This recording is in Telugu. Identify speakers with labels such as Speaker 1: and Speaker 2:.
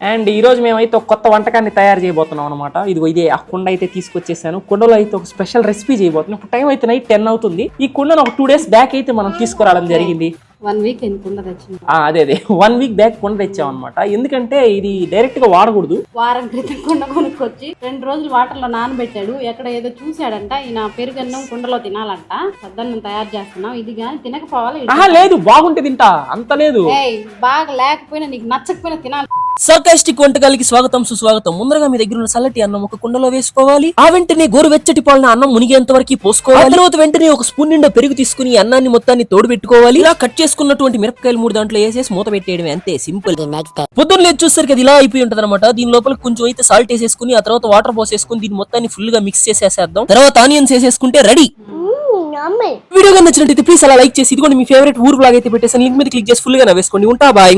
Speaker 1: అండ్ ఈ రోజు మేమైతే ఒక కొత్త వంటకాన్ని తయారు చేయబోతున్నాం అనమాట. ఇదే ఆ కుండ అయితే తీసుకొచ్చేసాను. కుండలో అయితే ఒక స్పెషల్ రెసిపీ చేయబోతున్నాం. ఇప్పుడు టైం అయితే నైట్ 10 అవుతుంది. ఈ కుండను ఒక 2 days బ్యాక్ అయితే మనం తీసుకురావడం జరిగింది.
Speaker 2: 1 week కుండ తెచ్చింది.
Speaker 1: అదే 1 week బ్యాక్ కుండ తెచ్చాం అనమాట. ఎందుకంటే ఇది డైరెక్ట్ గా వాడకూడదు.
Speaker 2: వారం క్రితం కుండ కొనుక్కొచ్చి 2 రోజులు వాటర్ లో నానబెట్టాడు. ఎక్కడ ఏదో చూసాడంట, ఈయన పెరుగన్నం కుండలో తినాలంట. సద్దన్నం తయారు చేస్తున్నాం. ఇది కానీ తినకపోవాలి.
Speaker 1: లేదు, బాగుంటే తింటా, అంత లేదు.
Speaker 2: బాగా లేకపోయినా నీకు నచ్చకపోయినా తినాలి.
Speaker 3: సర్కాస్టిక్ వంటకాలకి స్వాగతం సుస్వాగతం. ముందరగా మీ దగ్గర ఉన్న చల్లటి అన్నం ఒక కుండలో వేసుకోవాలి. ఆ వెంటనే గోరువెచ్చటి పాలన అన్నం మునిగేంత వరకు పోసుకోవాలి. తర్వాత వెంటనే ఒక స్పూన్ నిండా పెరుగు తీసుకుని అన్నాన్ని మొత్తాన్ని తోడు పెట్టుకోవాలి. ఇలా కట్ చేసుకున్నటువంటి మిరపకాయలు 3 దాంట్లో వేసేసి మూత పెట్టేయడమే, అంతే సింపుల్. పొద్దున్న లేదు చూసరికి అది ఇలా అయిపోయి ఉంటది అనమాట. దీని లోపల కొంచెం అయితే సాల్ట్ వేసేసుకుని ఆ తర్వాత వాటర్ పోసేసుకుని దీన్ని మొత్తాన్ని ఫుల్ గా మిక్స్ చేసేసేద్దాం. తర్వాత ఆనియన్స్ వేసేసుకుంటే రెడీ. వీడియో నచ్చినట్లయితే ప్లీజ్ అలా లైక్ చేసి ఇదిగోండి మీ ఫేవరెట్ ఊరు బ్లాగ్ అయితే పెట్టేసాను. లింక్ మీద క్లిక్ చేసి ఫుల్ గా నవ్వేసుకోండి. ఉంటా బాయ్.